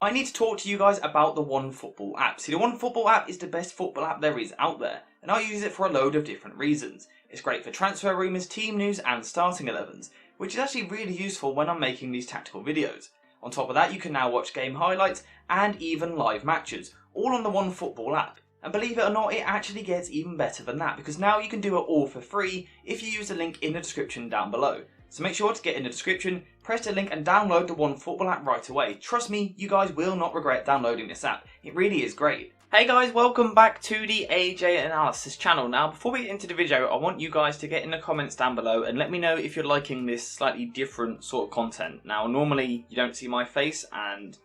I need to talk to you guys about the OneFootball app. See, the OneFootball app is the best football app there is out there, and I use it for a load of different reasons. It's great for transfer rumours, team news and starting 11s, which is actually really useful when I'm making these tactical videos. On top of that, you can now watch game highlights and even live matches, all on the OneFootball app. And believe it or not, it actually gets even better than that, because now you can do it all for free if you use the link in the description down below. So make sure to get in the description, press the link and download the OneFootball app right away. Trust me, you guys will not regret downloading this app. It really is great. Hey guys, welcome back to the AJ Analysis channel. Now, before we get into the video, I want you guys to get in the comments down below and let me know if you're liking this slightly different sort of content. Now, normally you don't see my face and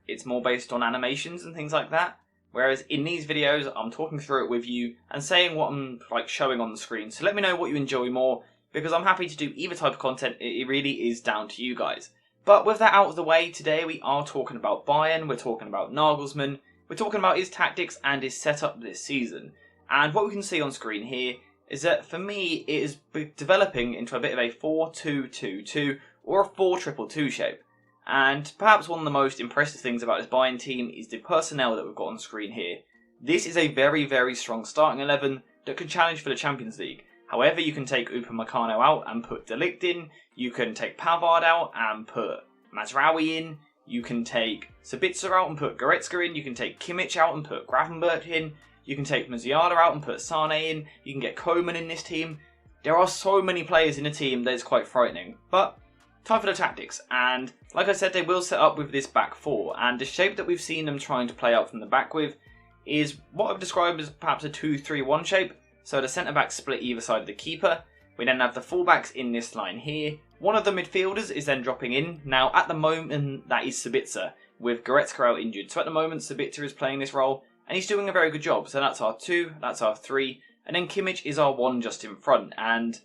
it's more based on animations and things like that. Whereas in these videos, I'm talking through it with you and saying what I'm showing on the screen. So let me know what you enjoy more, because I'm happy to do either type of content. It really is down to you guys. But with that out of the way, today we are talking about Bayern, we're talking about Nagelsmann, we're talking about his tactics and his setup this season. And what we can see on screen here is that for me, it is developing into a bit of a 4-2-2-2 or a 4-2-2-2 shape. And perhaps one of the most impressive things about this Bayern team is the personnel that we've got on screen here. This is a very, very strong starting 11 that could challenge for the Champions League. However, you can take Upamecano out and put De Ligt in, you can take Pavard out and put Mazraoui in, you can take Sabitzer out and put Goretzka in, you can take Kimmich out and put Gravenberch in, you can take Musiala out and put Sane in, you can get Koeman in this team. There are so many players in the team that it's quite frightening. But time for the tactics, and like I said, they will set up with this back four, and the shape that we've seen them trying to play out from the back with is what I've described as perhaps a 2-3-1 shape. So the centre-backs split either side of the keeper. We then have the full-backs in this line here. One of the midfielders is then dropping in. Now, at the moment, that is Sabitzer, with Goretzka out injured. So at the moment, Sabitzer is playing this role, and he's doing a very good job. So that's our 2, that's our 3, and then Kimmich is our 1 just in front. And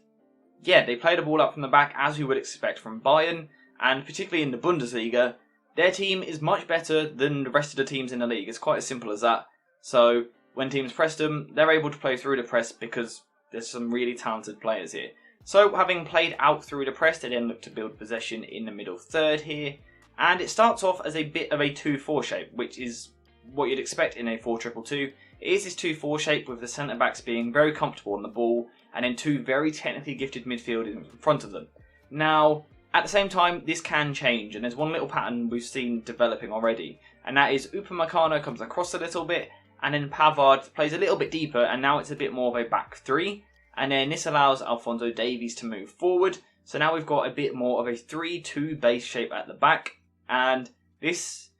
yeah, they play the ball up from the back as we would expect from Bayern, and particularly in the Bundesliga, their team is much better than the rest of the teams in the league. It's quite as simple as that. So when teams press them, they're able to play through the press because there's some really talented players here. So having played out through the press, they then look to build possession in the middle third here. And it starts off as a bit of a 2-4 shape, which is what you'd expect in a 4-2-2. It is this 2-4 shape with the centre-backs being very comfortable on the ball and then 2 very technically gifted midfielders in front of them. Now, at the same time, this can change, and there's one little pattern we've seen developing already, and that is Upamecano comes across a little bit, and then Pavard plays a little bit deeper, and now it's a bit more of a back 3. And then this allows Alphonso Davies to move forward. So now we've got a bit more of a 3-2 base shape at the back. And this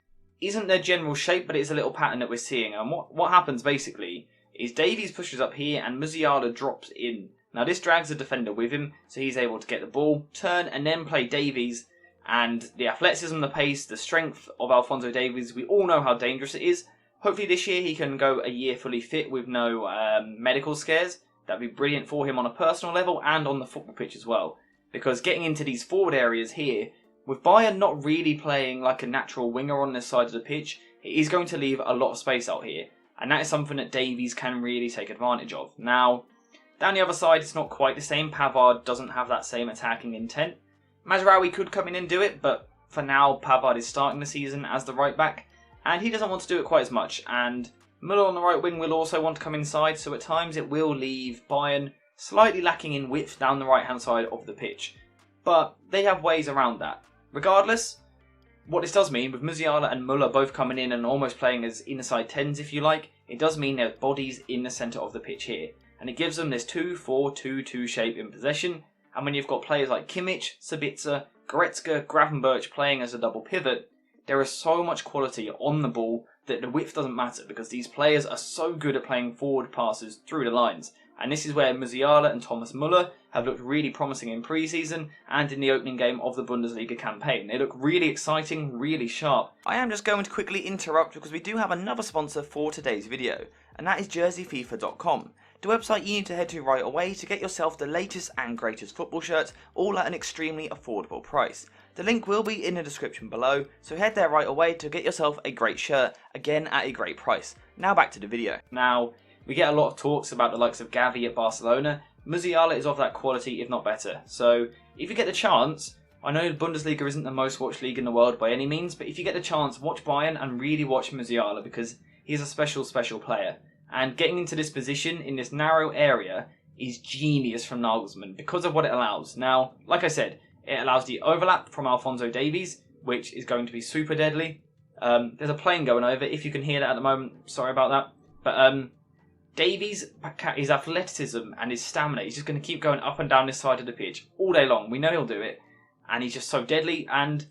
isn't their general shape, but it's a little pattern that we're seeing. And what happens basically is Davies pushes up here and Musiala drops in. Now this drags the defender with him, so he's able to get the ball, turn, and then play Davies. And the athleticism, the pace, the strength of Alphonso Davies, we all know how dangerous it is. Hopefully this year he can go a year fully fit with no medical scares. That'd be brilliant for him on a personal level and on the football pitch as well. Because getting into these forward areas here, with Bayern not really playing like a natural winger on this side of the pitch, it is going to leave a lot of space out here. And that is something that Davies can really take advantage of. Now, down the other side, it's not quite the same. Pavard doesn't have that same attacking intent. Mazraoui could come in and do it, but for now, Pavard is starting the season as the right back. And he doesn't want to do it quite as much, and Müller on the right wing will also want to come inside, so at times it will leave Bayern slightly lacking in width down the right hand side of the pitch. But they have ways around that. Regardless, what this does mean, with Musiala and Müller both coming in and almost playing as inside 10s if you like, it does mean there's bodies in the centre of the pitch here. And it gives them this 2-4-2-2 shape in possession, and when you've got players like Kimmich, Sabitzer, Goretzka, Gravenberch playing as a double pivot, there is so much quality on the ball that the width doesn't matter because these players are so good at playing forward passes through the lines. And this is where Musiala and Thomas Müller have looked really promising in pre-season and in the opening game of the Bundesliga campaign. They look really exciting, really sharp. I am just going to quickly interrupt because we do have another sponsor for today's video, and that is JerseyFifa.com. The website you need to head to right away to get yourself the latest and greatest football shirts, all at an extremely affordable price. The link will be in the description below, so head there right away to get yourself a great shirt, again at a great price. Now back to the video. Now, we get a lot of talks about the likes of Gavi at Barcelona. Musiala is of that quality, if not better. So, if you get the chance, I know the Bundesliga isn't the most watched league in the world by any means, but if you get the chance, watch Bayern and really watch Musiala because he's a special, special player. And getting into this position in this narrow area is genius from Nagelsmann because of what it allows. Now, like I said, it allows the overlap from Alphonso Davies, which is going to be super deadly. There's a plane going over. If you can hear that at the moment, sorry about that. But Davies, his athleticism and his stamina, he's just going to keep going up and down this side of the pitch all day long. We know he'll do it. And he's just so deadly. And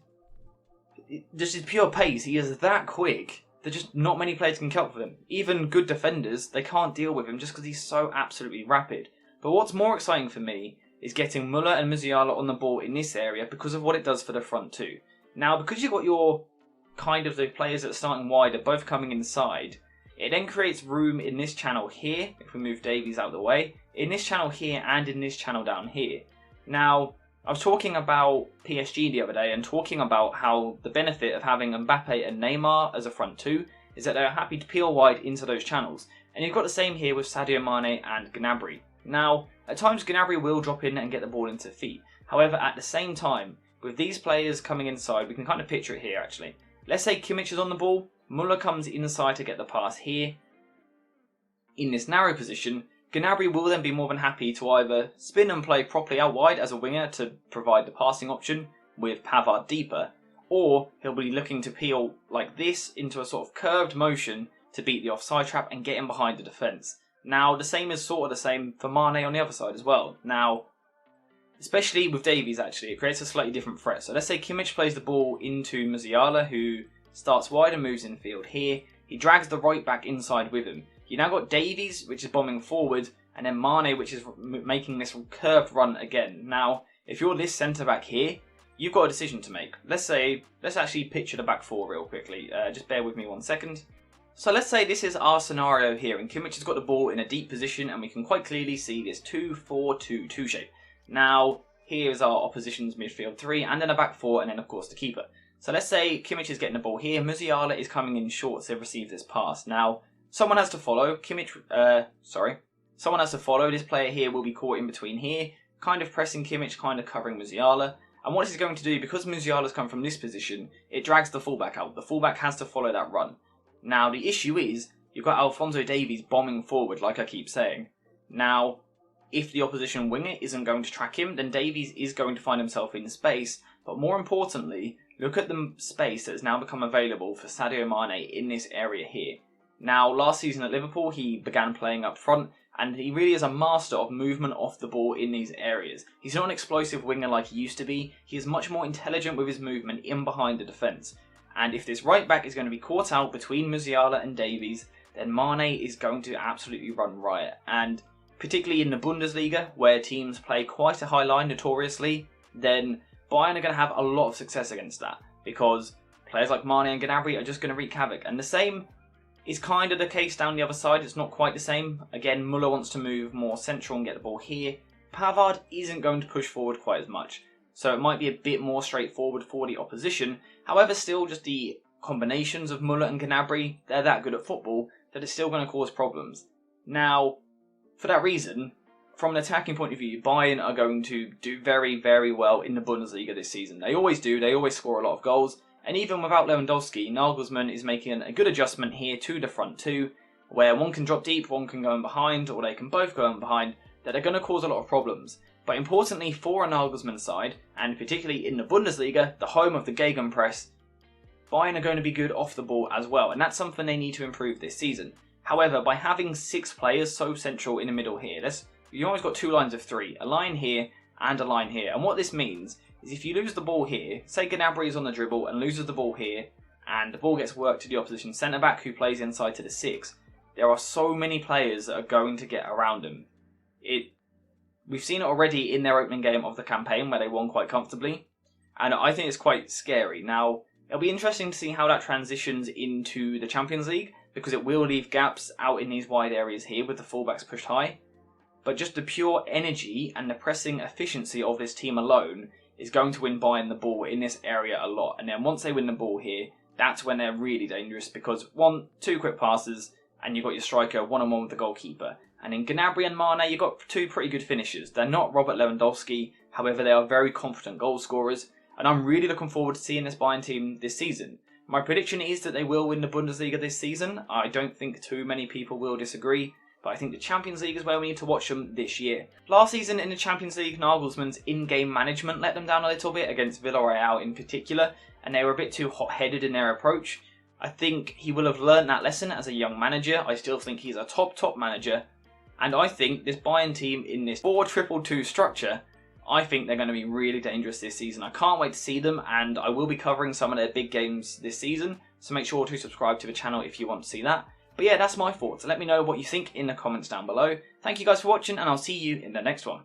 just his pure pace, he is that quick that just not many players can cope with him. Even good defenders, they can't deal with him just because he's so absolutely rapid. But what's more exciting for me is getting Müller and Musiala on the ball in this area because of what it does for the front two. Now, because you've got your kind of the players that are starting wider both coming inside, it then creates room in this channel here, if we move Davies out of the way, in this channel here and in this channel down here. Now, I was talking about PSG the other day and talking about how the benefit of having Mbappe and Neymar as a front two is that they're happy to peel wide into those channels. And you've got the same here with Sadio Mane and Gnabry. Now, at times Gnabry will drop in and get the ball into feet. However, at the same time, with these players coming inside, we can kind of picture it here actually. Let's say Kimmich is on the ball, Müller comes inside to get the pass here. In this narrow position, Gnabry will then be more than happy to either spin and play properly out wide as a winger to provide the passing option with Pavard deeper, or he'll be looking to peel like this into a sort of curved motion to beat the offside trap and get in behind the defence. Now, the same is sort of the same for Mane on the other side as well. Now, especially with Davies actually, it creates a slightly different threat. So let's say Kimmich plays the ball into Musiala, who starts wide and moves infield here. He drags the right back inside with him. You now got Davies, which is bombing forward, and then Mane, which is making this curved run again. Now, if you're this centre-back here, you've got a decision to make. Let's actually picture the back four real quickly. Just bear with me 1 second. So let's say this is our scenario here, and Kimmich has got the ball in a deep position, and we can quite clearly see this 2-4-2-2 shape. Now, here's our opposition's midfield three, and then a back four, and then of course the keeper. So let's say Kimmich is getting the ball here, Musiala is coming in short to receive this pass. Now, someone has to follow. Someone has to follow. This player here will be caught in between here, kind of pressing Kimmich, kind of covering Musiala. And what this is going to do, because Musiala's come from this position, it drags the fullback out. The fullback has to follow that run. Now, the issue is, you've got Alphonso Davies bombing forward, like I keep saying. Now, if the opposition winger isn't going to track him, then Davies is going to find himself in space. But more importantly, look at the space that has now become available for Sadio Mane in this area here. Now, last season at Liverpool, he began playing up front, and he really is a master of movement off the ball in these areas. He's not an explosive winger like he used to be. He is much more intelligent with his movement in behind the defence. And if this right back is going to be caught out between Musiala and Davies, then Mane is going to absolutely run riot. And particularly in the Bundesliga, where teams play quite a high line notoriously, then Bayern are going to have a lot of success against that, because players like Mane and Gnabry are just going to wreak havoc. And the same is kind of the case down the other side. It's not quite the same. Again, Müller wants to move more central and get the ball here. Pavard isn't going to push forward quite as much, so it might be a bit more straightforward for the opposition. However, still just the combinations of Müller and Gnabry, they're that good at football that it's still going to cause problems. Now, for that reason, from an attacking point of view, Bayern are going to do very, very well in the Bundesliga this season. They always do. They always score a lot of goals. And even without Lewandowski, Nagelsmann is making a good adjustment here to the front two, where one can drop deep, one can go in behind, or they can both go in behind, that are going to cause a lot of problems. But importantly for a Nagelsmann side, and particularly in the Bundesliga, the home of the Gegenpress, Bayern are going to be good off the ball as well, and that's something they need to improve this season. However, by having 6 players so central in the middle here, you've always got 2 lines of 3, a line here and a line here. And what this means is if you lose the ball here, say Gnabry is on the dribble and loses the ball here, and the ball gets worked to the opposition centre-back who plays inside to the 6, there are so many players that are going to get around him. We've seen it already in their opening game of the campaign where they won quite comfortably, and I think it's quite scary. Now, it'll be interesting to see how that transitions into the Champions League, because it will leave gaps out in these wide areas here with the fullbacks pushed high. But just the pure energy and the pressing efficiency of this team alone is going to win Bayern the ball in this area a lot. And then once they win the ball here, that's when they're really dangerous, because 2 quick passes and you've got your striker one-on-one with the goalkeeper. And in Gnabry and Mane, you've got 2 pretty good finishers. They're not Robert Lewandowski, however they are very confident goal scorers. and I'm really looking forward to seeing this Bayern team this season. My prediction is that they will win the Bundesliga this season. I don't think too many people will disagree, but I think the Champions League is where we need to watch them this year. Last season in the Champions League, Nagelsmann's in-game management let them down a little bit against Villarreal in particular, and they were a bit too hot-headed in their approach. I think he will have learned that lesson as a young manager. I still think he's a top manager. And I think this Bayern team in this 4-2-2 structure, I think they're going to be really dangerous this season. I can't wait to see them, and I will be covering some of their big games this season. So make sure to subscribe to the channel if you want to see that. But yeah, that's my thoughts. Let me know what you think in the comments down below. Thank you guys for watching, and I'll see you in the next one.